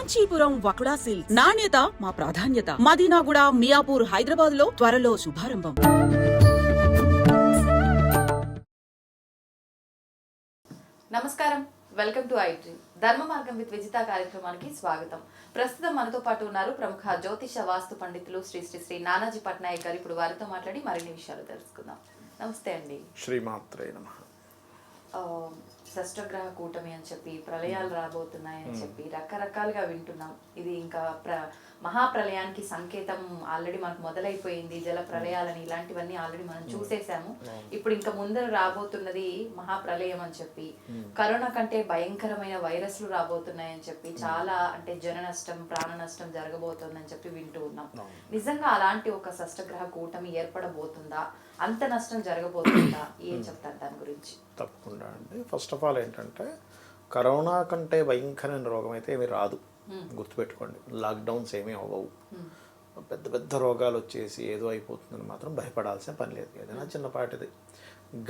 Kanchipuram వకుడా silks నాణ్యత మా ప్రాధాన్యత. మదీనాగూడ, మియాపూర్, హైదరాబాద్ లో త్వరలో శుభారంభం. నమస్కారం, వెల్కమ్ టు ఐడ్రీమ్. ధర్మ మార్గం విత్ విజిత కార్యక్రమానికి స్వాగతం. ప్రస్తుతం మనతో పాటు ఉన్నారు ప్రముఖ జ్యోతిష వాస్తు పండితులు శ్రీ శ్రీ శ్రీ నానాజీ పట్నాయక్ గారు. ఇప్పుడు వారితో మాట్లాడి మరిన్ని విషయాలు తెలుసుకుందాం. నమస్తే అండి. శ్రీమాత్రే నమః. షష్టగ్రహ కూటమి అని చెప్పి, ప్రళయాలు రాబోతున్నాయని చెప్పి రకరకాలుగా వింటున్నాం. ఇది ఇంకా మహాప్రళయానికి సంకేతం ఆల్రెడీ మనకు మొదలైపోయింది. జల ప్రళయాలని ఇలాంటివన్నీ ఆల్రెడీ మనం చూసేసాము. ఇప్పుడు ఇంకా ముందర రాబోతున్నది మహాప్రళయం అని చెప్పి, కరోనా కంటే భయంకరమైన వైరస్లు రాబోతున్నాయని చెప్పి, చాలా అంటే జన నష్టం, ప్రాణ నష్టం జరగబోతుందని చెప్పి వింటూ ఉన్నాం. నిజంగా అలాంటి ఒక షష్టగ్రహ కూటమి ఏర్పడబోతుందా? అంత నష్టం జరగబోతుందా? ఏం చెప్తారు దాని గురించి? తప్పకుండా అండి. ఫస్ట్ ఆఫ్ ఆల్ ఏంటంటే, కరోనా కంటే భయంకరమైన రోగం అయితే ఏమీ రాదు, గుర్తుపెట్టుకోండి. లాక్డౌన్స్ ఏమీ అవ్వవు. పెద్ద పెద్ద రోగాలు వచ్చేసి ఏదో అయిపోతుందని మాత్రం భయపడాల్సిన పని లేదు. ఏదైనా చిన్నపాటిది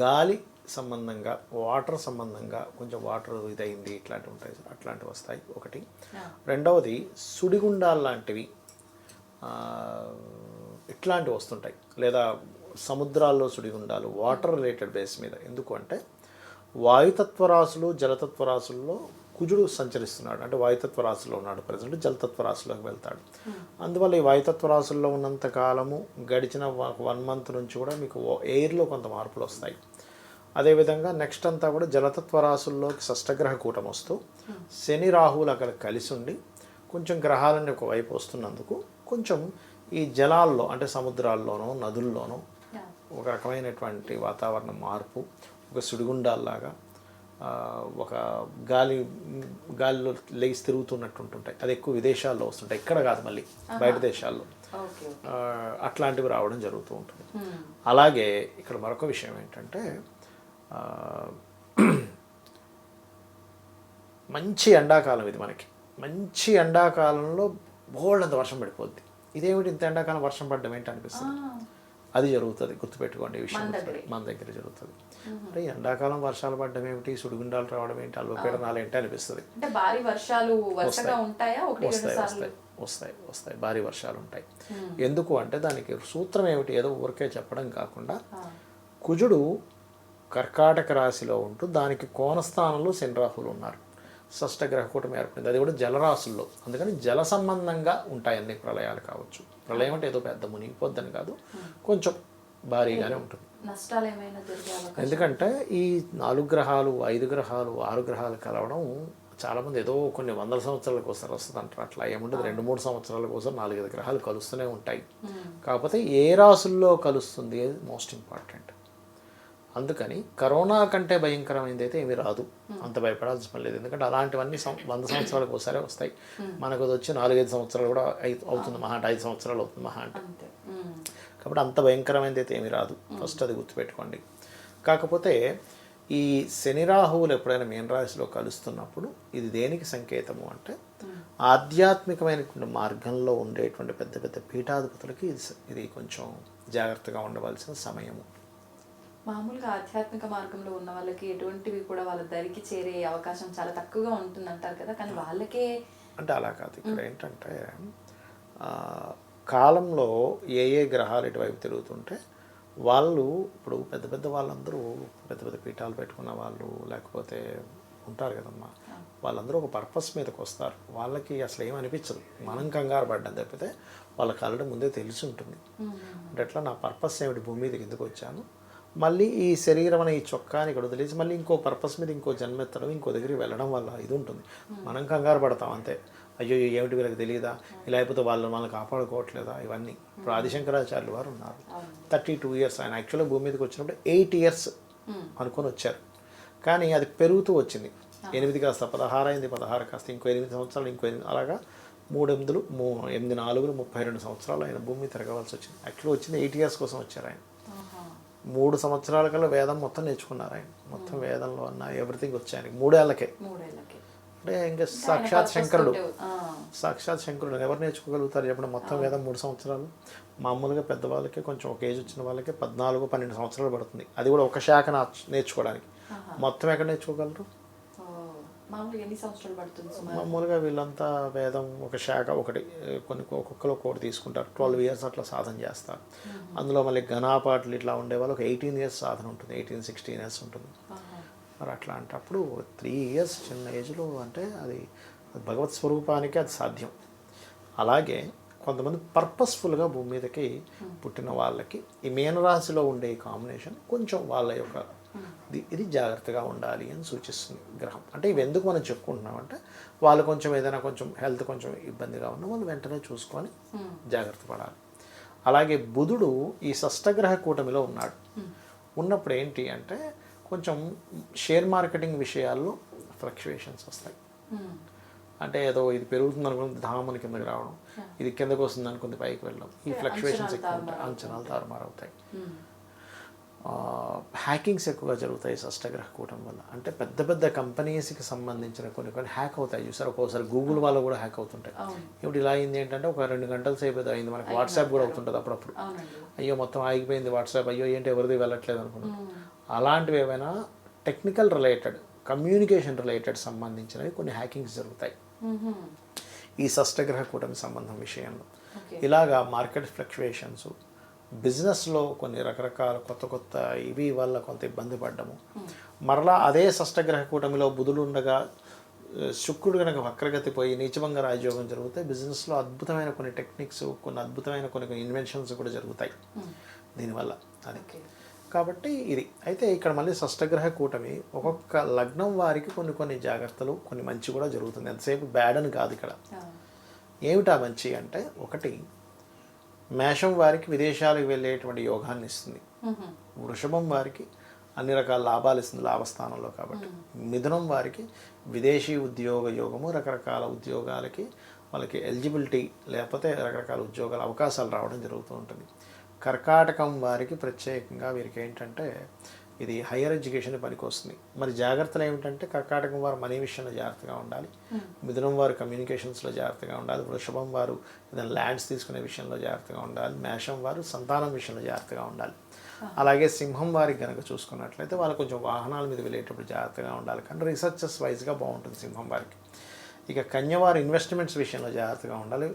గాలి సంబంధంగా, వాటర్ సంబంధంగా కొంచెం వాటర్ ఇదైంది ఇట్లాంటివి ఉంటాయి, అట్లాంటివి వస్తాయి ఒకటి. రెండవది సుడిగుండాలు లాంటివి ఇట్లాంటివి వస్తుంటాయి, లేదా సముద్రాల్లో సుడిగుండాలు వాటర్ రిలేటెడ్ బేస్ మీద. ఎందుకు అంటే వాయుతత్వ రాశులు, జలతత్వ రాశుల్లో కుజుడు సంచరిస్తున్నాడు. అంటే వాయుతత్వ రాశిలో ఉన్నాడు ప్రజెంట్, జలతత్వ రాశిలోకి వెళ్తాడు. అందువల్ల ఈ వాయుతత్వ రాశుల్లో ఉన్నంత కాలము గడిచిన 1 month నుంచి కూడా మీకు ఎయిర్లో కొంత మార్పులు వస్తాయి. అదేవిధంగా నెక్స్ట్ అంతా కూడా జలతత్వ రాశుల్లోకి షష్టగ్రహ కూటం వస్తూ శని రాహువులు అక్కడ కలిసి ఉండి కొంచెం గ్రహాలన్నీ ఒకవైపు వస్తున్నందుకు కొంచెం ఈ జలాల్లో అంటే సముద్రాల్లోనో నదుల్లోనో ఒక రకమైనటువంటి వాతావరణ మార్పు, ఒక సుడిగుండాల్లాగా ఒక గాలిలో లేచి తిరుగుతున్నట్టు ఉంటుంటాయి. అది ఎక్కువ విదేశాల్లో వస్తుంటాయి, ఇక్కడ కాదు, మళ్ళీ బయట దేశాల్లో అట్లాంటివి రావడం జరుగుతూ ఉంటుంది. అలాగే ఇక్కడ మరొక విషయం ఏంటంటే, మంచి ఎండాకాలం ఇది మనకి. మంచి ఎండాకాలంలో బోల్డంత వర్షం పడిపోద్ది. ఇదేమిటి ఇంత ఎండాకాలం వర్షం పడ్డం ఏంటి అనిపిస్తుంది. అది జరుగుతుంది, గుర్తుపెట్టుకోండి. ఈ విషయం మన దగ్గర జరుగుతుంది. అంటే ఎండాకాలం వర్షాలు పడ్డం ఏమిటి, సుడిగుండాలు రావడం ఏంటి, అల్పపీడనాలు ఏంటి అనిపిస్తుంది. వస్తాయి భారీ వర్షాలు ఉంటాయి. ఎందుకు అంటే దానికి సూత్రం ఏమిటి, ఏదో ఊరికే చెప్పడం కాకుండా, కుజుడు కర్కాటక రాశిలో ఉంటూ దానికి కోణస్థానంలో శని రాహువులు ఉన్నారు. షష్టగ్రహ కూటమి ఏర్పడింది, అది కూడా జలరాశుల్లో. అందుకని జల సంబంధంగా ఉంటాయి అన్ని ప్రళయాలు కావచ్చు. ప్రళయం అంటే ఏదో పెద్ద మునిగిపోద్దని కాదు, కొంచెం భారీగానే ఉంటుంది. ఎందుకంటే ఈ 4 గ్రహాలు, 5 గ్రహాలు, 6 గ్రహాలు కలవడం చాలామంది ఏదో కొన్ని 100 సంవత్సరాలకు ఒకసారి వస్తుంది అంటారు. అట్లా ఏముండదు. 2-3 సంవత్సరాల కోసం 4-5 గ్రహాలు కలుస్తూనే ఉంటాయి. కాకపోతే ఏ రాశుల్లో కలుస్తుంది మోస్ట్ ఇంపార్టెంట్. అందుకని కరోనా కంటే భయంకరమైనది అయితే ఏమీ రాదు, అంత భయపడాల్సిన పని లేదు. ఎందుకంటే అలాంటివన్నీ 100 సంవత్సరాలకు ఒకసారి వస్తాయి. మనకు అది వచ్చి 4-5 సంవత్సరాలు కూడా అవుతుంది, మహా అంటే 5 సంవత్సరాలు అవుతుంది మహా అంటే. కాబట్టి అంత భయంకరమైనది అయితే ఏమీ రాదు, ఫస్ట్ అది గుర్తుపెట్టుకోండి. కాకపోతే ఈ శని రాహువులు ఎప్పుడైనా మీన రాశిలో కలుస్తున్నప్పుడు ఇది దేనికి సంకేతము అంటే, ఆధ్యాత్మికమైనటువంటి మార్గంలో ఉండేటువంటి పెద్ద పెద్ద పీఠాధిపతులకి ఇది కొంచెం జాగ్రత్తగా ఉండవలసిన సమయము. మామూలుగా ఆధ్యాత్మిక మార్గంలో ఉన్న వాళ్ళకి ఎటువంటివి కూడా వాళ్ళ దరికి చేరే అవకాశం చాలా తక్కువగా ఉంటుంది అంటారు కదా, కానీ వాళ్ళకే అంటే అలా కాదు. ఇక్కడ ఏంటంటే కాలంలో ఏ గ్రహాలు ఇటువైపు తిరుగుతుంటే వాళ్ళు ఇప్పుడు పెద్ద పెద్ద వాళ్ళందరూ పెద్ద పెద్ద పీఠాలు పెట్టుకున్న వాళ్ళు లేకపోతే ఉంటారు కదమ్మా, వాళ్ళందరూ ఒక పర్పస్ మీదకి వస్తారు. వాళ్ళకి అసలు ఏమనిపించదు, మనం కంగారు పడ్డం తప్పితే వాళ్ళకి ఆల్రెడీ ముందే తెలిసి ఉంటుంది. అంటే ఎట్లా, నా పర్పస్ ఏమిటి, భూమి మీదకి ఎందుకు వచ్చాను, మళ్ళీ ఈ శరీరం అనే ఈ చొక్కాని ఇక్కడ వదిలేసి మళ్ళీ ఇంకో పర్పస్ మీద ఇంకో జన్మెత్తడం, ఇంకో దగ్గరికి వెళ్ళడం వల్ల ఇది ఉంటుంది. మనం కంగారు పడతాం అంతే. అయ్యో ఏమిటి వీళ్ళకి తెలియదా, ఇలా అయిపోతే వాళ్ళని కాపాడుకోవట్లేదా, ఇవన్నీ. ఇప్పుడు ఆదిశంకరాచార్యులు వారు ఉన్నారు, 32 years. ఆయన యాక్చువల్గా భూమి మీదకి వచ్చినప్పుడు 8 years అనుకొని వచ్చారు. కానీ అది పెరుగుతూ వచ్చింది. 8 కాస్త 16 అయింది, 16 కాస్త ఇంకో 8 సంవత్సరాలు, ఇంకో 8, అలాగా 3 8 4 32 సంవత్సరాలు ఆయన భూమి తిరగవలసి వచ్చింది. యాక్చువల్గా వచ్చింది 8 years కోసం వచ్చారు ఆయన. 3 సంవత్సరాల కల్లా వేదం మొత్తం నేర్చుకున్నారు ఆయన. మొత్తం వేదంలో అన్న ఎవ్రీథింగ్ వచ్చాయని 3 ఏళ్ళకే. అంటే ఇంకా సాక్షాత్ శంకరుడు ఎవరు నేర్చుకోగలుగుతారు చెప్పండి, మొత్తం వేదం 3 సంవత్సరాలు. మామూలుగా పెద్దవాళ్ళకి కొంచెం ఒక ఏజ్ వచ్చిన వాళ్ళకి 14-12 సంవత్సరాలు పడుతుంది. అది కూడా ఒక శాఖ నేర్చుకోవడానికి. మొత్తం ఎక్కడ నేర్చుకోగలరు? మామూలుగా ఎన్ని సంవత్సరాలు పడుతుంది సుమారు? మామూలుగా వీళ్ళంతా వేదం ఒక శాఖ ఒకటి కొన్ని ఒక్కొక్కరు ఒక్కొక్కటి తీసుకుంటారు. 12 years అట్లా సాధన చేస్తారు. అందులో మళ్ళీ ఘనాపాట్లు ఇట్లా ఉండే వాళ్ళు ఒక 18 years సాధన ఉంటుంది, 16 years ఉంటుంది. మరి అట్లా అంటే అప్పుడు 3 years చిన్న ఏజ్లో అంటే అది భగవత్ స్వరూపానికి అది సాధ్యం. అలాగే కొంతమంది పర్పస్ఫుల్గా భూమి మీదకి పుట్టిన వాళ్ళకి ఈ మీనరాశిలో ఉండే ఈ కాంబినేషన్ కొంచెం వాళ్ళ యొక్క ఇది జాగ్రత్తగా ఉండాలి అని సూచిస్తుంది గ్రహం. అంటే ఇవి ఎందుకు మనం చెప్పుకుంటున్నామంటే వాళ్ళు కొంచెం ఏదైనా కొంచెం హెల్త్ కొంచెం ఇబ్బందిగా ఉన్న వాళ్ళు వెంటనే చూసుకొని జాగ్రత్త పడాలి. అలాగే బుధుడు ఈ షష్టగ్రహ కూటమిలో ఉన్నాడు. ఉన్నప్పుడు ఏంటి అంటే కొంచెం షేర్ మార్కెటింగ్ విషయాల్లో ఫ్లక్చువేషన్స్ వస్తాయి. అంటే ఏదో ఇది పెరుగుతుంది అనుకుని ధామని కిందకి రావడం, ఇది కిందకు వస్తుంది అనుకుంది పైకి వెళ్ళడం, ఈ ఫ్లక్చువేషన్స్ ఎక్కువ ఉంటాయి, అంచనాలు తారుమారు అవుతాయి. హ్యాకింగ్స్ ఎక్కువగా జరుగుతాయి షష్టగ్రహ కూటమి వల్ల. అంటే పెద్ద పెద్ద కంపెనీస్కి సంబంధించిన కొన్ని హ్యాక్ అవుతాయి చూసారు. ఒక్కోసారి గూగుల్ వాళ్ళు కూడా హ్యాక్ అవుతుంటాయి. ఇప్పుడు ఇలా అయింది ఏంటంటే ఒక 2 గంటల సేపు ఏదో అయింది, మనకి వాట్సాప్ కూడా అవుతుంటుంది అప్పుడప్పుడు. అయ్యో మొత్తం ఆగిపోయింది వాట్సాప్, అయ్యో ఏంటి ఎవరిది వెళ్ళట్లేదు అనుకున్నాం. అలాంటివి ఏమైనా టెక్నికల్ రిలేటెడ్, కమ్యూనికేషన్ రిలేటెడ్ సంబంధించినవి కొన్ని హ్యాకింగ్స్ జరుగుతాయి ఈ షష్టగ్రహ కూటమి సంబంధం విషయంలో. ఇలాగా మార్కెట్ ఫ్లక్చువేషన్స్, బిజినెస్లో కొన్ని రకరకాల కొత్త ఇవి వల్ల కొంత ఇబ్బంది పడ్డము. మరలా అదే షష్టగ్రహ కూటమిలో బుధుడు ఉండగా శుక్రుడు కనుక వక్రగతి పోయి నీచభంగ రాజయోగం జరిగితే బిజినెస్లో అద్భుతమైన కొన్ని టెక్నిక్స్, కొన్ని అద్భుతమైన కొన్ని ఇన్వెన్షన్స్ కూడా జరుగుతాయి దీనివల్ల. అది కాబట్టి ఇది అయితే ఇక్కడ మళ్ళీ షష్టగ్రహ కూటమి ఒక్కొక్క లగ్నం వారికి కొన్ని జాగ్రత్తలు, కొన్ని మంచి కూడా జరుగుతుంది. ఎంతసేపు బ్యాడ్ అని కాదు ఇక్కడ. ఏమిటా మంచి అంటే, ఒకటి మేషం వారికి విదేశాలకు వెళ్ళేటువంటి యోగాన్ని ఇస్తుంది. వృషభం వారికి అన్ని రకాల లాభాలు ఇస్తుంది లాభస్థానంలో కాబట్టి. మిథునం వారికి విదేశీ ఉద్యోగ యోగము, రకరకాల ఉద్యోగాలకి వాళ్ళకి ఎలిజిబిలిటీ లేకపోతే రకరకాల ఉద్యోగాల అవకాశాలు రావడం జరుగుతూ ఉంటుంది. కర్కాటకం వారికి ప్రత్యేకంగా వీరికి ఏంటంటే ఇది హయ్యర్ ఎడ్యుకేషన్ పనికి వస్తుంది. మరి జాగ్రత్తలు ఏమిటంటే కర్కాటకం వారు మనీ విషయంలో జాగ్రత్తగా ఉండాలి, మిథునం వారు కమ్యూనికేషన్స్లో జాగ్రత్తగా ఉండాలి, వృషభం వారు ఏదైనా ల్యాండ్స్ తీసుకునే విషయంలో జాగ్రత్తగా ఉండాలి, మేషం వారు సంతానం విషయంలో జాగ్రత్తగా ఉండాలి. అలాగే సింహం వారికి కనుక చూసుకున్నట్లయితే వాళ్ళు కొంచెం వాహనాల మీద వెళ్ళేటప్పుడు జాగ్రత్తగా ఉండాలి, కానీ రీసెర్చెస్ వైజ్గా బాగుంటుంది సింహం వారికి. ఇక కన్యవారు ఇన్వెస్ట్మెంట్స్ విషయంలో జాగ్రత్తగా ఉండాలి.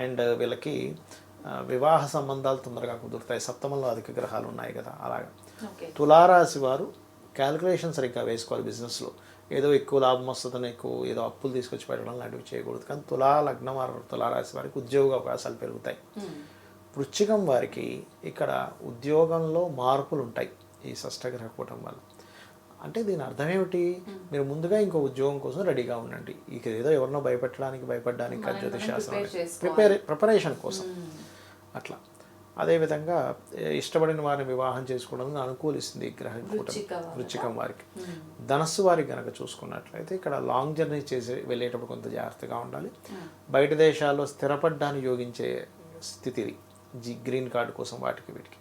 అండ్ వీళ్ళకి వివాహ సంబంధాలు తొందరగా కుదురుతాయి, సప్తమంలో అధిక గ్రహాలు ఉన్నాయి కదా అలాగా. తులారాశి వారు క్యాలిక్యులేషన్ సరిగ్గా వేసుకోవాలి బిజినెస్లో. ఏదో ఎక్కువ లాభం వస్తుందని ఎక్కువ ఏదో అప్పులు తీసుకొచ్చి పెట్టడం లాంటివి చేయకూడదు. కానీ లగ్నం వారు తులారాశి వారికి ఉద్యోగ అవకాశాలు పెరుగుతాయి. వృశ్చికం వారికి ఇక్కడ ఉద్యోగంలో మార్పులు ఉంటాయి ఈ షష్టగ్రహ కూటమి వల్ల. అంటే దీని అర్థం ఏమిటి, మీరు ముందుగా ఇంకో ఉద్యోగం కోసం రెడీగా ఉండండి. ఇక ఏదో ఎవరినో భయపడడానికి జ్యోతిష్ శాస్త్రం ప్రిపరేషన్ కోసం అట్లా. అదేవిధంగా ఇష్టపడిన వారిని వివాహం చేసుకోవడానికి అనుకూలిస్తుంది ఈ గ్రహ కూటమి వృశ్చికం వారికి. ధనస్సు వారికి కనుక చూసుకున్నట్లయితే ఇక్కడ లాంగ్ జర్నీ చేసి వెళ్ళేటప్పుడు కొంత జాగ్రత్తగా ఉండాలి. బయట దేశాల్లో స్థిరపడ్డానికి యోగించే స్థితి గ్రీన్ కార్డు కోసం వాటికి వీటికి.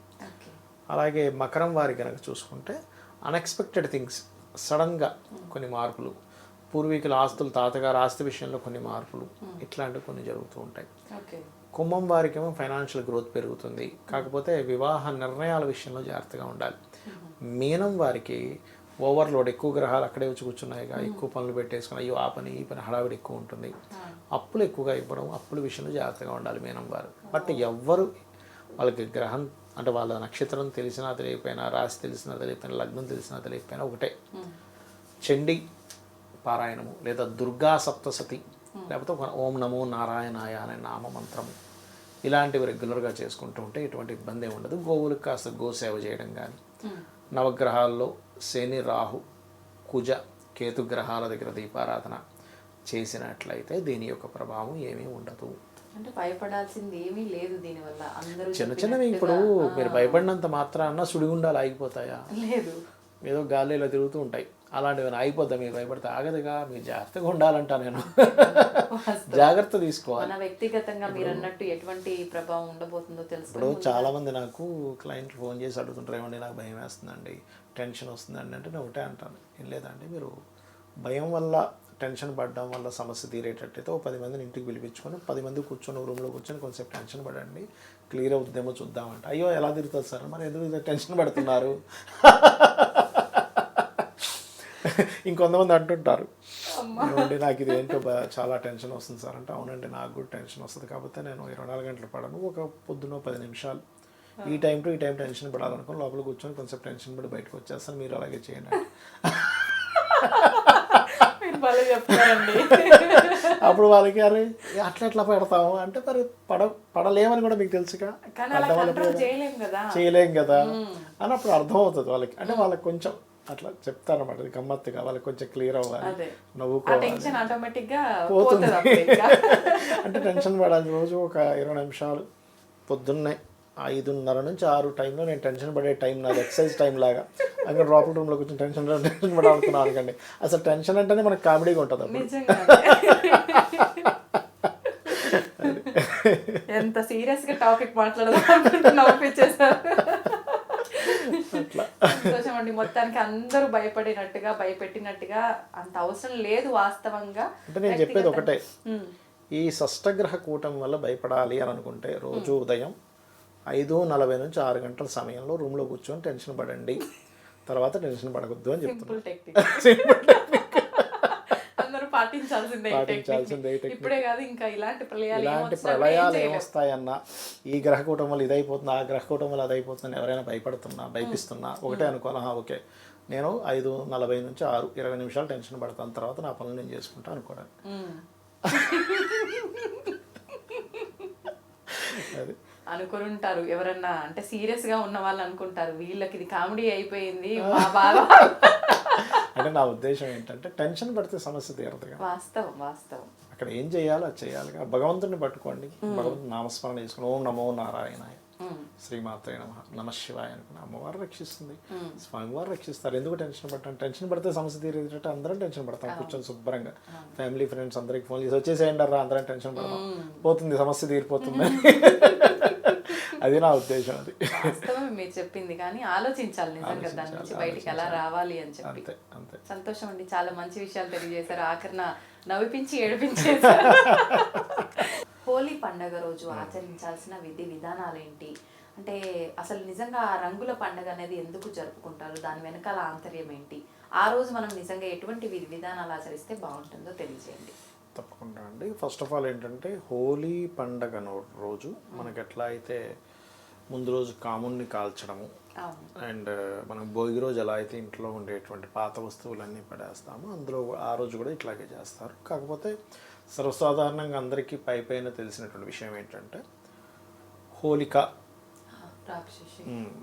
అలాగే మకరం వారి కనుక చూసుకుంటే అన్ఎక్స్పెక్టెడ్ థింగ్స్, సడన్గా కొన్ని మార్పులు, పూర్వీకుల ఆస్తులు, తాతగారు ఆస్తి విషయంలో కొన్ని మార్పులు, ఇట్లాంటివి కొన్ని జరుగుతూ ఉంటాయి. కుంభం వారికేమో ఫైనాన్షియల్ గ్రోత్ పెరుగుతుంది, కాకపోతే వివాహ నిర్ణయాల విషయంలో జాగ్రత్తగా ఉండాలి. మీనం వారికి ఓవర్లోడ్, ఎక్కువ గ్రహాలు అక్కడే వచ్చి కూర్చున్నాయిగా, ఎక్కువ పనులు పెట్టేసుకుని అయ్యో ఆ పని ఈ పని హడావిడి ఎక్కువ ఉంటుంది, అప్పులు ఎక్కువగా ఇవ్వడం, అప్పుల విషయంలో జాగ్రత్తగా ఉండాలి మీనం వారు. బట్ ఎవ్వరు వాళ్ళకి గ్రహం అంటే వాళ్ళ నక్షత్రం తెలిసినా తెలియకపోయినా, రాశి తెలిసినా తెలియకపోయినా, లగ్నం తెలిసినా తెలియకపోయినా ఒకటే చండీ పారాయణము లేదా దుర్గా సప్తసతి లేకపోతే ఓం నమో నారాయణాయ అనే నామ మంత్రము ఇలాంటివి రెగ్యులర్గా చేసుకుంటూ ఉంటే ఎటువంటి ఇబ్బంది ఉండదు. గోవులకు కాస్త గోసేవ చేయడం కానీ, నవగ్రహాల్లో శని, రాహు, కుజ, కేతు గ్రహాల దగ్గర దీపారాధన చేసినట్లయితే దీని యొక్క ప్రభావం ఏమీ ఉండదు. అంటే భయపడాల్సింది ఏమీ లేదు దీనివల్ల. అందరూ చిన్నవి ఇప్పుడు మీరు భయపడినంత మాత్రాన సుడిగుండాలు ఆగిపోతాయా? లేదు, ఏదో గాలి ఇలా తిరుగుతూ ఉంటాయి, అలాంటివి ఆగిపోద్దా? మీరు భయపడితే ఆగదుగా. మీరు జాగ్రత్తగా ఉండాలంటా నేను. జాగ్రత్త తీసుకోవాలి. మన వ్యక్తిగతంగా మీరు అన్నట్టు ఎటువంటి ప్రభావం ఉండబోతుందో తెలుసు. ఇప్పుడు చాలామంది నాకు క్లయింట్లు ఫోన్ చేసి అడుగుతుంటారు, ఏమండి నాకు భయం వేస్తుందండి, టెన్షన్ వస్తుందండి అంటే నేను ఒకటే అంటాను, ఏం లేదండి మీరు భయం వల్ల టెన్షన్ పడడం వల్ల సమస్య తీరేటట్టయితే 10 మందిని ఇంటికి పిలిపించుకొని 10 మంది కూర్చొని రూమ్లో కూర్చొని కొంచెంసేపు టెన్షన్ పడండి, క్లియర్ అవుతుందేమో చూద్దామంట. అయ్యో ఎలా తిరుగుతుంది సార్, మరి ఎందుకు టెన్షన్ పడుతున్నారు? ఇంకొంతమంది అంటుంటారు, ఏమండి నాకు ఇది ఏంటో చాలా టెన్షన్ వస్తుంది సార్ అంటే, అవునండి నాకు కూడా టెన్షన్ వస్తుంది, కాకపోతే నేను 24 గంటలు పడను, ఒక పొద్దున 10 నిమిషాలు ఈ టైం టు ఈ టైం టెన్షన్ పడాలనుకుని లోపల కూర్చొని కొంచెం టెన్షన్ పడి బయటకు వచ్చేస్తాను, మీరు అలాగే చేయండి. అప్పుడు వాళ్ళకి అరే అట్లా ఎట్లా పెడతాము అంటే, మరి పడలేమని కూడా మీకు తెలుసుగా, చేయలేం కదా అని అప్పుడు అర్థమవుతుంది వాళ్ళకి. అంటే వాళ్ళకి కొంచెం అట్లా చెప్తారన్నమాట, గమ్మత్తుగా వాళ్ళకి కొంచెం క్లియర్ అవ్వాలి, నవ్వుకోవాలి, పోతుంది. అంటే టెన్షన్ పడాలి రోజు ఒక 20 నిమిషాలు పొద్దున్నే 5:30 నుంచి 6 టైంలో నేను టెన్షన్ పడే టైం నాది, ఎక్సర్సైజ్ టైం లాగా. అక్కడ డ్రాప్ రూమ్లో కొంచెం టెన్షన్ పడాలనుకున్నాను అనుకోండి, అసలు టెన్షన్ అంటేనే మనకు కామెడీగా ఉంటుంది అప్పుడు. ఎంత సీరియస్ గా టాపిక్ మాట్లాడదాం అట్లా సంతోషం అండి. మొత్తానికి అందరూ భయపెట్టినట్టుగా అంత అవసరం లేదు వాస్తవంగా. అంటే నేను చెప్పేది ఒకటే, ఈ షష్టగ్రహ కూటమి వల్ల భయపడాలి అని అనుకుంటే రోజు ఉదయం 5:40 నుంచి 6 గంటల సమయంలో రూమ్లో కూర్చొని టెన్షన్ పడండి, తర్వాత టెన్షన్ పడకూడదు అని చెప్తున్నాను. పాటించాల్సిందే. ఇప్పుడే కాదు ఇంకా ఇలాంటి ప్రళయాలు ఏమొస్తాయన్నా, ఈ గ్రహకూటం వల్ల ఇదైపోతుంది, ఆ గ్రహకూటం వల్ల అదైపోతుంది, ఎవరైనా భయపిస్తున్నా ఒకటే అనుకోవాలి, ఓకే నేను 5:40 నుంచి 6:20 నిమిషాలు టెన్షన్ పడతాను, తర్వాత నా పనులు నేను చేసుకుంటా అనుకోవడానికి. అది అనుకుని ఉంటారు ఎవరన్నా, అంటే సీరియస్ గా ఉన్న వాళ్ళు అనుకుంటారు వీళ్ళకి ఇది కామెడీ అయిపోయింది బాగా. అంటే నా ఉద్దేశం ఏంటంటే, టెన్షన్ పడితే సమస్య తీరదుగా. వాస్తవం. అక్కడ ఏం చేయాలో అది చేయాలి. భగవంతుడిని పట్టుకోండి, భగవంతుని నామస్మరణ చేసుకుని ఓం నమో నారాయణాయ, శ్రీమాత్రే నమః, నమః శివాయ అనుకుని అమ్మవారు రక్షిస్తుంది, స్వామివారు రక్షిస్తారు. ఎందుకు టెన్షన్ పడతాం? టెన్షన్ పడితే సమస్య తీరేటట్టు అందరం టెన్షన్ పడతాం కూర్చొని శుభ్రంగా, ఫ్యామిలీ ఫ్రెండ్స్ అందరికి ఫోన్ చేసి వచ్చేసేయండి రా, అందరం టెన్షన్ పడతాం, పోతుంది సమస్య తీరిపోతుంది. అది నా ఉద్దేశం. అది మీరు చెప్పింది, కానీ ఆలోచించాలి నిజంగా దాని నుంచి బయటికి ఎలా రావాలి అని చెప్పి. అంతే. సంతోషం అండి, చాలా మంచి విషయాలు తెలియజేశారు, ఆఖరిన నవ్విపించి ఏడిపించేశారు. హోలీ పండగ రోజు ఆచరించాల్సిన విధి విధానాలు ఏంటి, అంటే అసలు నిజంగా ఆ రంగుల పండగ అనేది ఎందుకు జరుపుకుంటారు, దాని వెనకాల ఆంతర్యం ఏంటి, ఆ రోజు మనం నిజంగా ఎటువంటి విధి విధానాలు ఆచరిస్తే బాగుంటుందో తెలియజేయండి. తప్పకుండా అండి. ఫస్ట్ ఆఫ్ ఆల్ ఏంటంటే, హోలీ పండగ రోజు మనకి ఎట్లా అయితే ముందు రోజు కామున్ని కాల్చడము, అండ్ మనం భోగి రోజు ఎలా అయితే ఇంట్లో ఉండేటువంటి పాత వస్తువులన్నీ పడేస్తామో, అందులో ఆ రోజు కూడా ఇట్లాగే చేస్తారు. కాకపోతే సర్వసాధారణంగా అందరికీ పైన తెలిసినటువంటి విషయం ఏంటంటే, హోలిక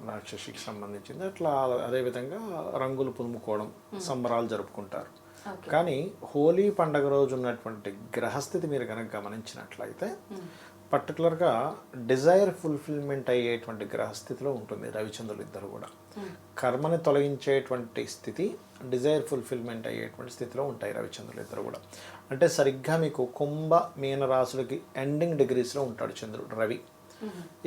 రాక్షసికి సంబంధించింది. అట్లా అదేవిధంగా రంగులు పులుముకోవడం, సంబరాలు జరుపుకుంటారు. కానీ హోలీ పండగ రోజు ఉన్నటువంటి గ్రహస్థితి మీరు కనుక గమనించినట్లయితే, పర్టికులర్గా డిజైర్ ఫుల్ఫిల్మెంట్ అయ్యేటువంటి గ్రహస్థితిలో ఉంటుంది రవిచంద్రులు ఇద్దరు కూడా. కర్మని తొలగించేటువంటి స్థితి, డిజైర్ ఫుల్ఫిల్మెంట్ అయ్యేటువంటి స్థితిలో ఉంటాయి రవిచంద్రులు ఇద్దరు కూడా. అంటే సరిగ్గా మీకు కుంభ మీన రాశులకి ఎండింగ్ డిగ్రీస్లో ఉంటాడు చంద్రుడు రవి.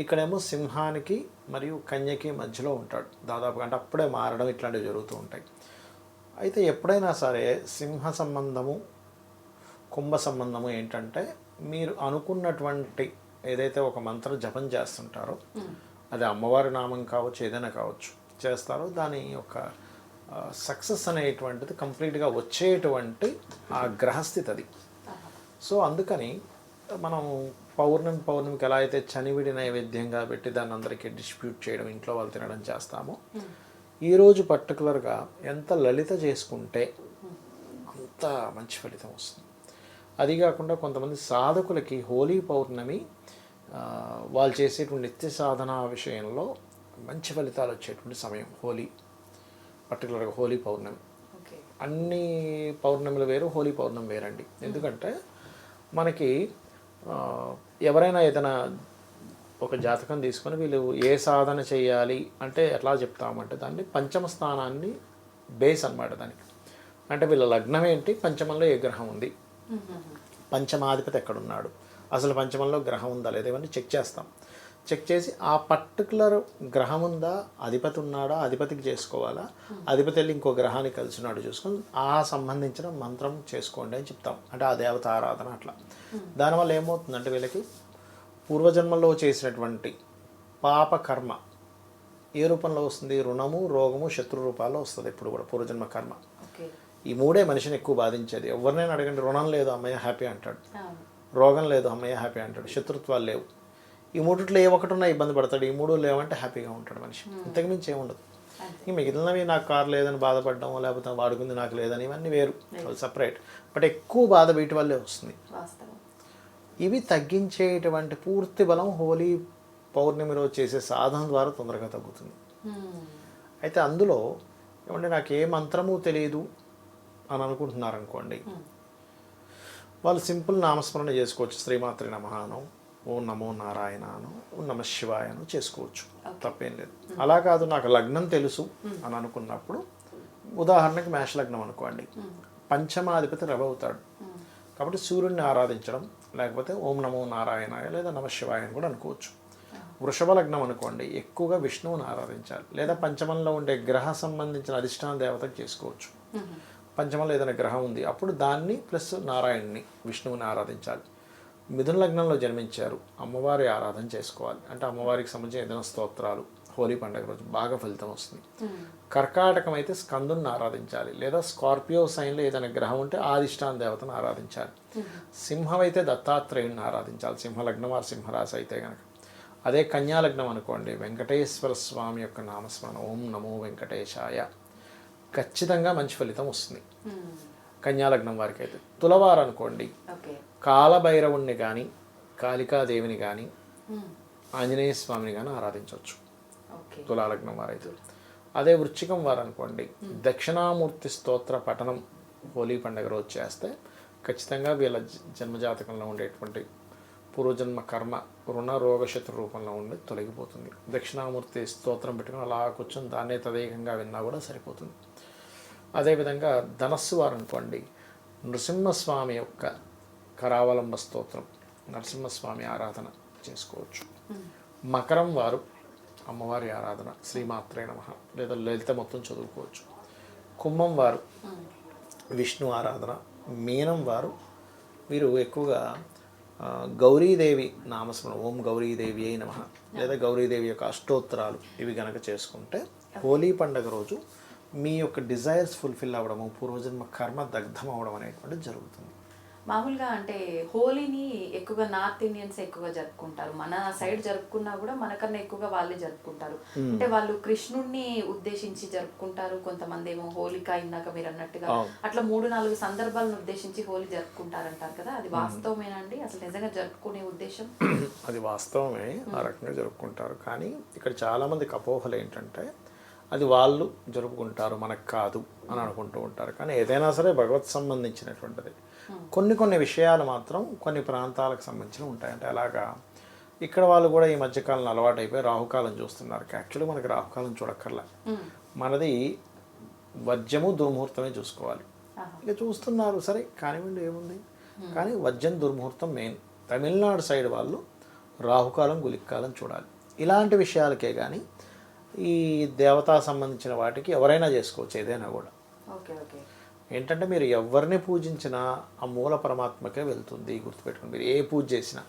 ఇక్కడేమో సింహానికి మరియు కన్యకి మధ్యలో ఉంటాడు దాదాపుగా, అంటే అప్పుడే మారడం ఇట్లాంటివి జరుగుతూ ఉంటాయి. అయితే ఎప్పుడైనా సరే సింహ సంబంధము కుంభ సంబంధము ఏంటంటే, మీరు అనుకున్నటువంటి ఏదైతే ఒక మంత్ర జపం చేస్తుంటారో, అది అమ్మవారి నామం కావచ్చు, ఏదైనా కావచ్చు, చేస్తారో దాని యొక్క సక్సెస్ అనేటువంటిది కంప్లీట్గా వచ్చేటువంటి ఆ గ్రహస్థితి అది. సో అందుకని మనం పౌర్ణమికి ఎలా అయితే చనివిడి నైవేద్యంగా పెట్టి దాన్ని అందరికీ డిస్ట్రిబ్యూట్ చేయడం, ఇంట్లో వాళ్ళు తినడం చేస్తామో, ఈరోజు పర్టికులర్గా ఎంత లలిత చేసుకుంటే అంత మంచి ఫలితం వస్తుంది. అది కాకుండా కొంతమంది సాధకులకి హోలీ పౌర్ణమి వాళ్ళు చేసేటువంటి నిత్య సాధన విషయంలో మంచి ఫలితాలు వచ్చేటువంటి సమయం హోలీ, పర్టికులర్గా హోలీ పౌర్ణమి. అన్ని పౌర్ణమిలు వేరు, హోలీ పౌర్ణమి వేరండి. ఎందుకంటే మనకి ఎవరైనా ఏదైనా ఒక జాతకం తీసుకొని వీళ్ళు ఏ సాధన చేయాలి అంటే ఎట్లా చెప్తామంటే, దాన్ని పంచమ స్థానాన్ని బేస్ అన్నమాట దానికి. అంటే వీళ్ళ లగ్నం ఏంటి, పంచమంలో ఏ గ్రహం ఉంది, పంచమాధిపతి ఎక్కడున్నాడు, అసలు పంచమంలో గ్రహం ఉందా లేదా, ఇవన్నీ చెక్ చేస్తాం. చెక్ చేసి ఆ పర్టికులర్ గ్రహం ఉందా, అధిపతి ఉన్నాడా, అధిపతికి చేసుకోవాలా, అధిపతి వెళ్ళి ఇంకో గ్రహానికి కలిసినాడు చూసుకొని ఆ సంబంధించిన మంత్రం చేసుకోండి అని చెప్తాం. అంటే ఆ దేవత ఆరాధన అట్లా. దానివల్ల ఏమవుతుందంటే, వీళ్ళకి పూర్వజన్మలో చేసినటువంటి పాప కర్మ ఏ రూపంలో వస్తుంది? రుణము, రోగము, శత్రు రూపాల్లో వస్తుంది ఎప్పుడు కూడా పూర్వజన్మ కర్మ. ఓకే. ఈ మూడే మనిషిని ఎక్కువ బాధించేది. ఎవరినైనా అడగండి, రుణం లేదు అమ్మయ్య హ్యాపీ అంటాడు, అవును. రోగం లేదు అమ్మయ్య హ్యాపీ అంటాడు, శత్రుత్వాలు లేవు. ఈ మూడిట్లో ఏ ఒకటి ఉన్నా ఇబ్బంది పడతాడు, ఈ మూడు లేవంటే హ్యాపీగా ఉంటాడు మనిషి. ఇంతకుమించి ఏముండదు. ఈ మిగిలినవి నాకు కారు లేదని బాధపడడం, లేకపోతే వాడుకుంది నాకు లేదని, ఇవన్నీ వేరు, సపరేట్. బట్ ఎక్కువ బాధ వీటి వల్లే వస్తుంది. వాస్తవం. ఇవి తగ్గించేటువంటి పూర్తి బలం హోలీ పౌర్ణమి రోజు చేసే సాధన ద్వారా తొందరగా తగ్గుతుంది. అయితే అందులో ఏమంటే నాకు ఏ మంత్రము తెలియదు అని అనుకుంటున్నారనుకోండి, వాళ్ళు సింపుల్ నామస్మరణ చేసుకోవచ్చు. శ్రీమాత్రి నమః, ఓం నమో నారాయణను, ఓం నమ శివాయను చేసుకోవచ్చు, తప్పేం లేదు. అలా కాదు నాకు లగ్నం తెలుసు అని అనుకున్నప్పుడు, ఉదాహరణకి మేష లగ్నం అనుకోండి, పంచమాధిపతి రవి అవుతాడు కాబట్టి సూర్యుడిని ఆరాధించడం, లేకపోతే ఓం నమో నారాయణాయ లేదా నమ శివాయ అని కూడా అనుకోవచ్చు. వృషభ లగ్నం అనుకోండి, ఎక్కువగా విష్ణువుని ఆరాధించాలి, లేదా పంచమంలో ఉండే గ్రహ సంబంధించిన అధిష్టాన దేవతకు చేసుకోవచ్చు. పంచమంలో ఏదైనా గ్రహం ఉంది అప్పుడు దాన్ని ప్లస్ నారాయణ్ని, విష్ణువుని ఆరాధించాలి. మిథున లగ్నంలో జన్మించారు, అమ్మవారి ఆరాధన చేసుకోవాలి. అంటే అమ్మవారికి సంబంధించిన ఏదైనా స్తోత్రాలు హోలీ పండుగ రోజు బాగా ఫలితం వస్తుంది. కర్కాటకం అయితే స్కందుని ఆరాధించాలి, లేదా స్కార్పియో సైన్లో ఏదైనా గ్రహం ఉంటే ఆదిష్టాన దేవతను ఆరాధించాలి. సింహం అయితే దత్తాత్రేయుని ఆరాధించాలి, సింహలగ్నం ఆ సింహరాశి అయితే కనుక. అదే కన్యాలగ్నం అనుకోండి, వెంకటేశ్వర స్వామి యొక్క నామస్మరణ, ఓం నమో వెంకటేశాయ, ఖచ్చితంగా మంచి ఫలితం వస్తుంది కన్యాలగ్నం వారికి అయితే. తులవారు అనుకోండి, కాలభైరవుణ్ణి కానీ కాళికాదేవిని కానీ ఆంజనేయ స్వామిని కానీ ఆరాధించవచ్చు తులాలగ్నం వారైతే. అదే వృశ్చికం వారు అనుకోండి, దక్షిణామూర్తి స్తోత్ర పఠనం హోలీ పండుగ రోజు చేస్తే ఖచ్చితంగా వీళ్ళ జన్మజాతకంలో ఉండేటువంటి పూర్వజన్మ కర్మ రుణ రోగ శత్రు రూపంలో ఉండి తొలగిపోతుంది. దక్షిణామూర్తి స్తోత్రం పెట్టుకుని అలా కూర్చొని దాన్నే తదేకంగా విన్నా కూడా సరిపోతుంది. అదేవిధంగా ధనస్సు వారు అనుకోండి, నృసింహస్వామి యొక్క కరావలంబ స్తోత్రం, నరసింహస్వామి ఆరాధన చేసుకోవచ్చు. మకరం వారు అమ్మవారి ఆరాధన, శ్రీమాత్రే నమః లేదా లలిత మొత్తం చదువుకోవచ్చు. కుంభం వారు విష్ణు ఆరాధన. మీనం వారు వీరు ఎక్కువగా గౌరీదేవి నామస్మరణ, ఓం గౌరీదేవి అయి నమః లేదా గౌరీదేవి యొక్క అష్టోత్తరాలు ఇవి గనక చేసుకుంటే హోలీ పండుగ రోజు మీ యొక్క డిజైర్స్ ఫుల్ఫిల్ అవ్వడము, పూర్వజన్మ కర్మ దగ్ధం అవ్వడం అనేటువంటిది జరుగుతుంది. మామూలుగా అంటే హోలీని ఎక్కువగా నార్త్ ఇండియన్స్ ఎక్కువగా జరుపుకుంటారు. మన సైడ్ జరుపుకున్నా కూడా మనకన్నా ఎక్కువగా వాళ్ళే జరుపుకుంటారు. అంటే వాళ్ళు కృష్ణుడిని ఉద్దేశించి జరుపుకుంటారు, కొంతమంది ఏమో హోలిక, ఇందాక మీరు అన్నట్టుగా అట్లా 3-4 సందర్భాలను ఉద్దేశించి హోలీ జరుపుకుంటారంటారు కదా, అది వాస్తవమేనండి? అసలు నిజంగా జరుపుకునే ఉద్దేశం అది వాస్తవమే, ఆ రకంగా జరుపుకుంటారు. కానీ ఇక్కడ చాలామందికి అపోహలు ఏంటంటే అది వాళ్ళు జరుపుకుంటారు మనకు కాదు అని అనుకుంటూ ఉంటారు. కానీ ఏదైనా సరే భగవత్ సంబంధించినటువంటిది. కొన్ని విషయాలు మాత్రం కొన్ని ప్రాంతాలకు సంబంధించి ఉంటాయి. అంటే అలాగా ఇక్కడ వాళ్ళు కూడా ఈ మధ్యకాలంలో అలవాటు అయిపోయి రాహుకాలం చూస్తున్నారు. యాక్చువల్లీ మనకి రాహుకాలం చూడక్కర్లా, మనది వజ్రము దుర్ముహూర్తమే చూసుకోవాలి. ఇక చూస్తున్నారు సరే కానివ్వండి, ఏముంది. కానీ వజ్రం దుర్ముహూర్తం మెయిన్. తమిళనాడు సైడ్ వాళ్ళు రాహుకాలం గులిక్కాలం చూడాలి. ఇలాంటి విషయాలకే కానీ ఈ దేవతా సంబంధించిన వాటికి ఎవరైనా చేసుకోవచ్చు, ఏదైనా కూడా. ఏంటంటే మీరు ఎవరిని పూజించినా ఆ మూల పరమాత్మకే వెళ్తుంది, గుర్తుపెట్టుకుని. మీరు ఏ పూజ చేసినా,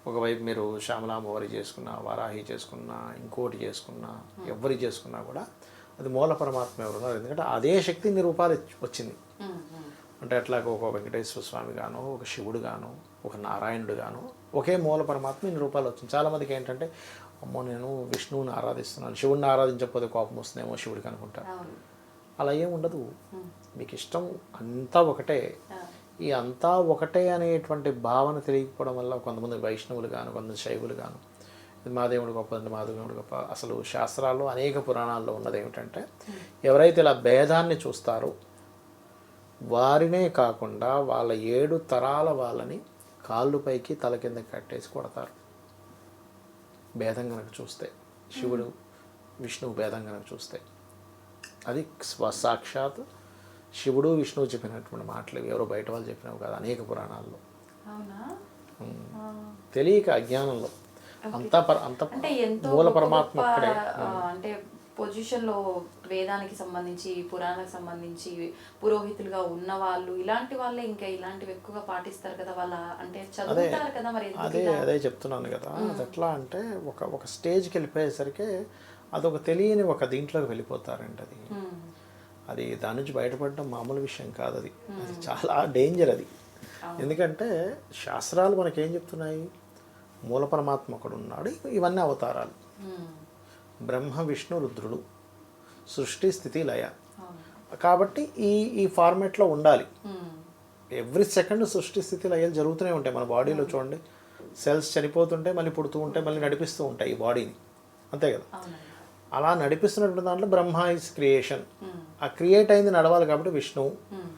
ఒకవైపు మీరు శ్యామలామ్మవారి చేసుకున్నా, వారాహి చేసుకున్నా, ఇంకోటి చేసుకున్నా, ఎవరి చేసుకున్నా కూడా అది మూల పరమాత్మ ఎవరున్నారు. ఎందుకంటే అదే శక్తి ఇన్ని రూపాలు వచ్చింది. అంటే అట్లాగే ఒక వెంకటేశ్వర స్వామి గాను, ఒక శివుడు గాను, ఒక నారాయణుడు గాను, ఒకే మూల పరమాత్మ ఇన్ని రూపాయలు వచ్చింది. చాలామందికి ఏంటంటే అమ్మో నేను విష్ణువుని ఆరాధిస్తున్నాను, శివుడిని ఆరాధించకపోతే కోపం వస్తుందేమో శివుడికి అనుకుంటారు. అలా ఏం ఉండదు, మీకు ఇష్టం అంతా ఒకటే. ఈ అంతా ఒకటే అనేటువంటి భావన తెలియకపోవడం వల్ల కొంతమంది వైష్ణవులు గాను, కొంతమంది శైవులు గాను, మా దేవుడు గొప్ప అంటే మా దేవుడు గొప్ప. అసలు శాస్త్రాల్లో అనేక పురాణాల్లో ఉన్నది ఏమిటంటే ఎవరైతే ఇలా భేదాన్ని చూస్తారో వారినే కాకుండా వాళ్ళ 7 తరాల వాళ్ళని కాళ్ళు పైకి తల కింద కట్టేసి కొడతారు. భేదం కనుక చూస్తే, శివుడు విష్ణువు భేదం కనుక చూస్తే, అది సాక్షాత్ శివుడు విష్ణువు చెప్పినటువంటి మాటలు, ఎవరో బయట వాళ్ళు చెప్పినవి కాదు, అనేక పురాణాల్లో. తెలియక అజ్ఞానంలో అంత మూల పరమాత్మ అక్కడే. అంటే పొజిషన్లో వేదానికి సంబంధించి, పురాణానికి సంబంధించి పురోహితులుగా ఉన్న వాళ్ళు, ఇలాంటి వాళ్ళే ఇంకా ఇలాంటివి ఎక్కువగా పాటిస్తారు కదా. వాళ్ళ అంటే చదువుతారు కదా. మరి అదే చెప్తున్నాను కదా. అది ఎట్లా అంటే ఒక స్టేజ్కి వెళ్ళిపోయేసరికి అదొక తెలియని ఒక దీంట్లోకి వెళ్ళిపోతారండి. అది ఉమ్, అది దాని నుంచి బయటపడడం మామూలు విషయం కాదు. అది అది చాలా డేంజర్ అది. ఎందుకంటే శాస్త్రాలు మనకేం చెప్తున్నాయి, మూల పరమాత్మ ఒకడు ఉన్నాడు, ఇవన్నీ అవతారాలు, ఉమ్, బ్రహ్మ విష్ణు రుద్రుడు, సృష్టి స్థితి లయ. అవును. కాబట్టి ఈ ఫార్మేట్లో ఉండాలి. ఉమ్, ఎవ్రీ సెకండ్ సృష్టి స్థితి లయలు జరుగుతూనే ఉంటాయి మన బాడీలో. చూడండి, సెల్స్ చనిపోతుంటే మళ్ళీ పుడుతూ ఉంటాయి, మళ్ళీ నడిపిస్తూ ఉంటాయి ఈ బాడీని, అంతే కదా. అవునండి. అలా నడిపిస్తున్నటువంటి దాంట్లో బ్రహ్మ ఇస్ క్రియేషన్. ఉమ్, ఆ క్రియేట్ అయింది నడవాలి కాబట్టి విష్ణువు, ఉమ్,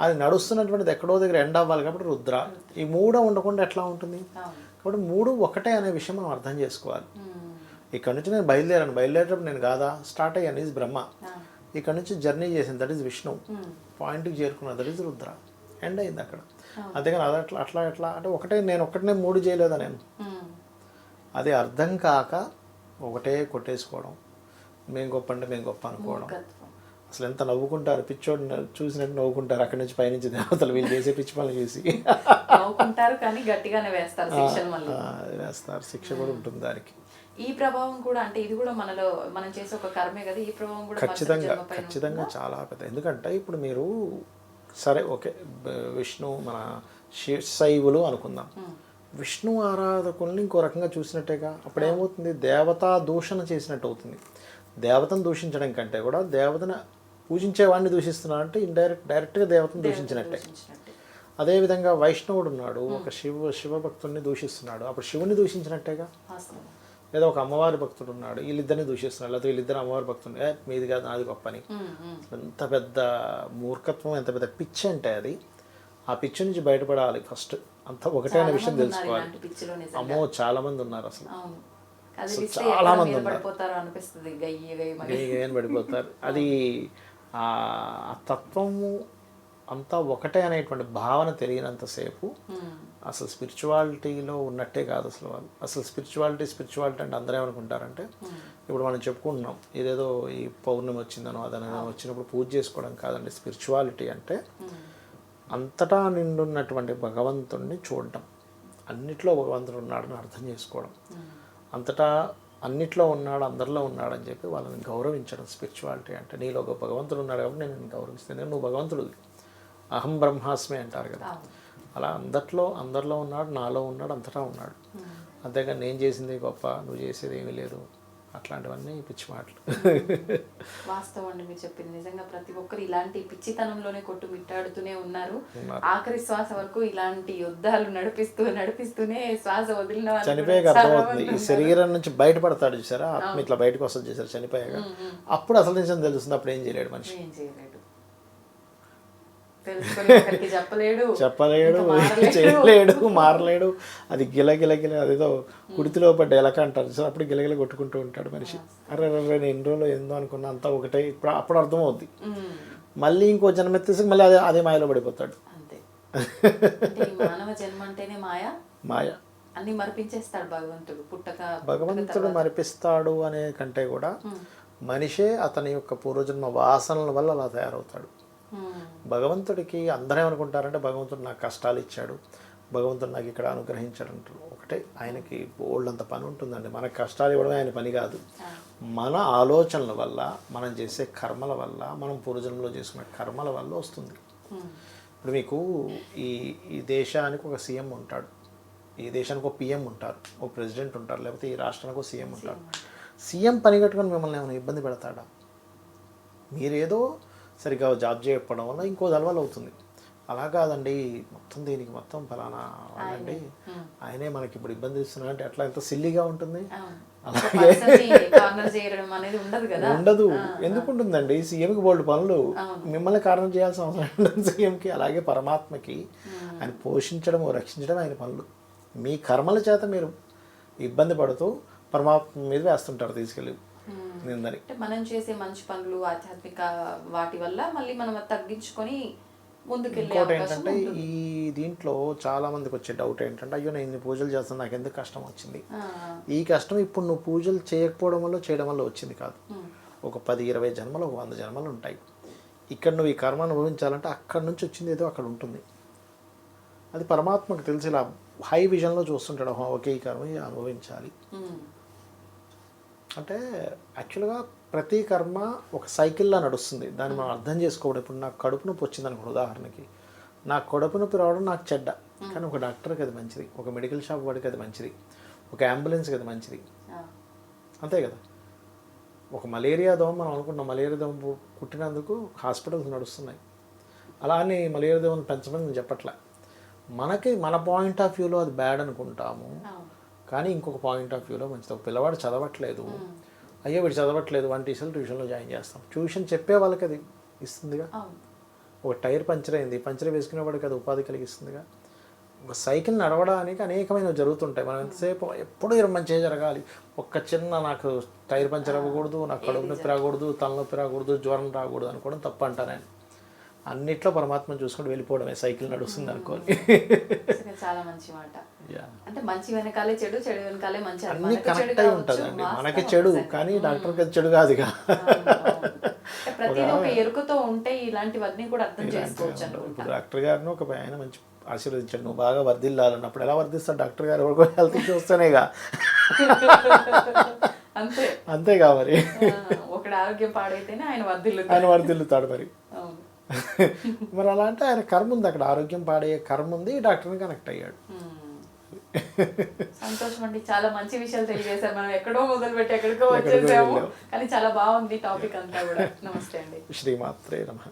అది నడుస్తున్నటువంటిది ఎక్కడో దగ్గర ఎండ్ అవ్వాలి కాబట్టి రుద్ర. ఈ మూడో ఉండకుండా ఎట్లా ఉంటుంది? అవును. కాబట్టి మూడు ఒకటే అనే విషయం మనం అర్థం చేసుకోవాలి. ఉమ్, ఇక్కడ నుంచి నేను బయలుదేరేటప్పుడు నేను కాదా, స్టార్ట్ అయ్యాను ఈజ్ బ్రహ్మ, ఆ, ఇక్కడ నుంచి జర్నీ చేసింది దట్ ఈజ్ విష్ణు, ఉమ్, పాయింట్కి చేరుకున్న దట్ ఈజ్ రుద్ర, ఎండ్ అయింది అక్కడ. అంతేగాని అది అట్లా ఎట్లా అంటే ఒకటే నేను ఒక్కటనే మూడు చేయలేదా నేను, ఉమ్, అది అర్థం కాక ఒకటే కొట్టేసుకోవడం, మేము గొప్ప అంటే మేము గొప్ప అనుకోవడం. మూర్ఖత్వం. అసలు ఎంత నవ్వుకుంటారు, పిచ్చోడు చూసినట్టు నవ్వుకుంటారు అక్కడి నుంచి పైనుంచి దేవతలు వీళ్ళు చేసే పిచ్చి పనులు చూసి నవ్వుకుంటారు కానీ గట్టిగానే వేస్తారు శిక్షలు మళ్ళీ. వేస్తారు, శిక్ష కూడా ఉంటుంది దానికి. ఈ ప్రభావం కూడా అంటే ఇది కూడా మనలో మనం చేసే ఒక కర్మే కదా, ఈ ప్రభావం కూడా మరుసటి ఖచ్చితంగా జన్మ పైన ఖచ్చితంగా చాలా పెద్ద. ఎందుకంటే ఇప్పుడు మీరు సరే ఓకే విష్ణు మన శైవులు అనుకుందాం, విష్ణు ఆరాధకుల్ని ఇంకో రకంగా చూసినట్టేగా. అప్పుడు ఏమవుతుంది, దేవతా దూషణ చేసినట్టు అవుతుంది. దేవతను దూషించడం కంటే కూడా దేవతను పూజించేవాడిని దూషిస్తున్నారంటే డైరెక్ట్గా దేవతను దూషించినట్టే. దూషించినట్టే. అదేవిధంగా వైష్ణవుడు ఉన్నాడు, ఒక శివభక్తుడిని దూషిస్తున్నాడు, అప్పుడు శివుని దూషించినట్టేగా. వాస్తవం. లేదా ఒక అమ్మవారి భక్తుడు ఉన్నాడు, వీళ్ళిద్దరిని దూషిస్తున్నాడు, లేదా వీళ్ళిద్దరు అమ్మవారి భక్తుడు, మీది కాదు నాది గొప్ప అని. ఎంత పెద్ద మూర్ఖత్వం, ఎంత పెద్ద పిచ్చి అంటే అది. ఆ పిచ్చి నుంచి బయటపడాలి ఫస్ట్, అంతా ఒకటే అనే విషయం తెలుసుకోవాలి. ఇలాంటి పిచ్చిలో నిజంగా. అమ్మో చాలా మంది ఉన్నారు అసలు, అవును. కదిలిస్తే చాలా ఎక్కడ మంది మీద ఉన్నారు. పడిపోతారో అనిపిస్తుంది, గయ్య గయ్యమని. ఏం పడిపోతారు. అది ఆ తత్వము అంతా ఒకటే అనేటువంటి భావన తెలియనంతసేపు అసలు స్పిరిచువాలిటీలో ఉన్నట్టే కాదు అసలు వాళ్ళు. అసలు స్పిరిచువాలిటీ అంటే అందరూ ఏమనుకుంటారంటే, ఇప్పుడు మనం చెప్పుకుంటున్నాం ఇదేదో ఈ పౌర్ణమి వచ్చిందనో అదనో వచ్చినప్పుడు పూజ చేసుకోవడం కాదండి. స్పిరిచువాలిటీ అంటే అంతటా నిండున్నటువంటి భగవంతుడిని చూడటం, అన్నిట్లో భగవంతుడు ఉన్నాడని అర్థం చేసుకోవడం, అంతటా అన్నిట్లో ఉన్నాడు, అందరిలో ఉన్నాడని చెప్పి వాళ్ళని గౌరవించడం స్పిరిచువాలిటీ అంటే. నీలో ఒక భగవంతుడు ఉన్నాడు కాబట్టి నేను గౌరవిస్తాను, నువ్వు భగవంతుడు, అహం బ్రహ్మాస్మి అంటారు కదా. అలా అందరిలో ఉన్నాడు, నాలో ఉన్నాడు, అంతటా ఉన్నాడు. అంతేగాని నేను చేసింది గొప్ప, నువ్వు చేసేది ఏమీ లేదు, అట్లాంటివన్నీ పిచ్చి మాటలు. వాస్తవం అండి మీరు చెప్పింది. నిజంగా ప్రతి ఒక్కరు ఇలాంటి పిచ్చితనంలోనే కొట్టుమిట్టాడుతూనే ఉన్నారు. ఆఖరి శ్వాస వరకు ఇలాంటి యుద్ధాలు నడిపిస్తూనే శ్వాస వదిలిన వాళ్ళు చనిపోయాక కూడా చాలా అర్థమవుతుంది, ఈ మంది శరీరం నుంచి బయటపడతాడు చూసారా, ఆత్మ ఇట్లా బయటకు వస్తుంది చూసారు చనిపోయాక, అప్పుడు అసలు నిజం తెలుస్తుంది. అప్పుడు ఏం చేయలేడు మనిషి, ఏం చేయలేడు, తెలుసుకొని ఒకరికి చెప్పలేడు, చేయలేడు, మారలేడు. అది గిలగిల అదేదో కుడితిలో పడ్డ ఎలక అంటారు సార్, అప్పుడు గిలగిల కొట్టుకుంటూ ఉంటాడు మనిషి. అరే నేను ఎన్ని రోజులు ఏందో అనుకున్నా అంతా ఒకటే, ఇప్పుడు అప్పుడు అర్థమవుద్ది. మళ్ళీ ఇంకో జన్మెత్తేసి మళ్ళీ అదే మాయలో పడిపోతాడు. అంతే. అంటే ఈ మానవ జన్మ అంటేనే మాయ, అన్ని మరిపించేస్తాడు భగవంతుడు. భగవంతుడు మరిపిస్తాడు అనే కంటే కూడా మనిషే అతని యొక్క పూర్వజన్మ వాసనల వల్ల అలా తయారవుతాడు. భగవంతుడికి అందరూ ఏమనుకుంటారంటే, భగవంతుడు నాకు కష్టాలు ఇచ్చాడు, భగవంతుడు నాకు ఇక్కడ అనుగ్రహించాడు అంటారు. ఒకటే, ఆయనకి బోల్డంత పని ఉంటుందండి. మనకు కష్టాలు ఇవ్వడమే ఆయన పని కాదు. మన ఆలోచనల వల్ల, మనం చేసే కర్మల వల్ల, మనం పూర్వజన్మలో చేసుకున్న కర్మల వల్ల వస్తుంది. ఇప్పుడు మీకు ఈ దేశానికి ఒక సీఎం ఉంటాడు, ఈ దేశానికి ఒక పిఎం ఉంటారు, ఒక ప్రెసిడెంట్ ఉంటారు, లేకపోతే ఈ రాష్ట్రానికి ఒక సీఎం ఉంటారు. సీఎం పని కట్టుకొని మిమ్మల్ని ఏమైనా ఇబ్బంది పెడతాడా? మీరేదో సరిగ్గా జాబ్ చేయకపోవడం వల్ల ఇంకో దళవల్ల అవుతుంది. అలా కాదండి, మొత్తం దీనికి మొత్తం ఫలానా వాళ్ళండి, ఆయనే మనకి ఇప్పుడు ఇబ్బంది ఇస్తున్నారు అంటే ఎట్లా, ఎంత సిల్లీగా ఉంటుంది. అలాగే ఉండదు. ఎందుకు ఉంటుందండి, సీఎంకి బోల్డ్ పనులు, మిమ్మల్ని కారణం చేయాల్సిన అవసరం ఉంటుంది సీఎంకి. అలాగే పరమాత్మకి ఆయన పోషించడం, రక్షించడం ఆయన పనులు. మీ కర్మల చేత మీరు ఇబ్బంది పడుతూ పరమాత్మ మీద వేస్తుంటారు తీసుకెళ్ళి నిందని. మనం చేసే మంచి పనులు, ఆధ్యాత్మిక వాటి వల్ల మళ్ళీ మనం తగ్గించుకొని ముందుకెళ్ళే ఇంకోటి ఏంటంటే, ఈ దీంట్లో చాలా మందికి వచ్చే డౌట్ ఏంటంటే, అయ్యో నేను ఇన్ని పూజలు చేస్తాను, నాకు ఎందుకు కష్టం వచ్చింది. ఈ కష్టం ఇప్పుడు నువ్వు పూజలు చేయకపోవడం వల్ల, చేయడం వల్ల వచ్చింది కాదు. ఒక 10-20 జన్మలు, 100 జన్మలు ఉంటాయి. ఇక్కడ నువ్వు ఈ కర్మ అనుభవించాలంటే అక్కడ నుంచి వచ్చింది ఏదో అక్కడ ఉంటుంది. అది పరమాత్మకు తెలిసి ఇలా హై విజన్లో చూస్తుంటాడు, ఓకే ఈ కర్మ అనుభవించాలి. అంటే యాక్చువల్గా ప్రతి కర్మ ఒక సైకిల్లా నడుస్తుంది. దాన్ని మనం అర్థం చేసుకోవడం. ఇప్పుడు నాకు కడుపు నొప్పి వచ్చింది అనుకో ఉదాహరణకి, నాకు కడుపు నొప్పి రావడం నాకు చెడ్డ, కానీ ఒక డాక్టర్కి అది మంచిది, ఒక మెడికల్ షాప్ వాడికి అది మంచిది, ఒక అంబులెన్స్కి అది మంచిది, అంతే కదా. ఒక మలేరియా దోమ మనం అనుకున్నాం, మలేరియా దోమ కుట్టినందుకు హాస్పిటల్స్ నడుస్తున్నాయి. అలా అని మలేరియా దోమను పెంచమని నేను చెప్పట్లే. మనకి మన పాయింట్ ఆఫ్ వ్యూలో అది బ్యాడ్ అనుకుంటాము, కానీ ఇంకొక పాయింట్ ఆఫ్ వ్యూలో మంచిది. ఒక పిల్లవాడు చదవట్లేదు, అయ్యో వీడు చదవట్లేదు, 1 టీచర్లు ట్యూషన్లో జాయిన్ చేస్తాం. ట్యూషన్ చెప్పే వాళ్ళకి అది ఇస్తుందిగా. ఒక టైర్ పంచర్ అయింది, పంచర్ వేసుకునే వాడికి అది ఉపాధి కలిగిస్తుందిగా. ఒక సైకిల్ నడవడానికి అనేకమైనవి జరుగుతుంటాయి. మనం ఎంతసేపు ఎప్పుడు మంచిగా జరగాలి, ఒక్క చిన్న నాకు టైర్ పంచర్ అవ్వకూడదు, నాకు కడుపు నొప్పి రాకూడదు, తలనొప్పి రాకూడదు, జ్వరం రాకూడదు అనుకోవడం తప్పు అంటా నేను. అన్నిట్లో పరమాత్మను చూసుకుంటూ వెళ్ళిపోవడమే సైకిల్ నడుస్తుంది అనుకోని. చాలా మంచి మాట. అంటే మంచి వెనకాలే చెడు, చెడు వెనకాలే మంచి, అన్ని కనెక్ట్ అయి ఉంటుంది అండి. మనకి చెడు కానీ డాక్టర్కి అది చెడు కాదుగా. ప్రతిదీ ఒక ఎరుకతో ఉంటే ఇలాంటివన్నీ కూడా అర్థం చేసుకోవచ్చు. ఇప్పుడు డాక్టర్ గారిని ఒక ఆయన మంచి ఆశీర్వదించాడు, నువ్వు బాగా వర్ధిల్లాలన్నప్పుడు ఎలా వర్ధిస్తాడు డాక్టర్ గారు? ఎవరికో హెల్త్ చూస్తేనేగా. అంతే అంతేగా మరి. ఒకటి ఆరోగ్యం పాడైతేనే ఆయన వర్ధిల్లుతాడు మరి. మరి అలా అంటే ఆయన కర్మ ఉంది అక్కడ, ఆరోగ్యం పాడే కర్మ ఉంది, డాక్టర్ని కనెక్ట్ అయ్యాడు. సంతోషం అండి, చాలా మంచి విషయాలు తెలియజేశారు. మనం ఎక్కడో మొదలుపెట్టి ఎక్కడికో వచ్చేసాము, కానీ చాలా బాగుంది టాపిక్ అంతా కూడా. నమస్తే అండి. శ్రీమాత్రే నమః.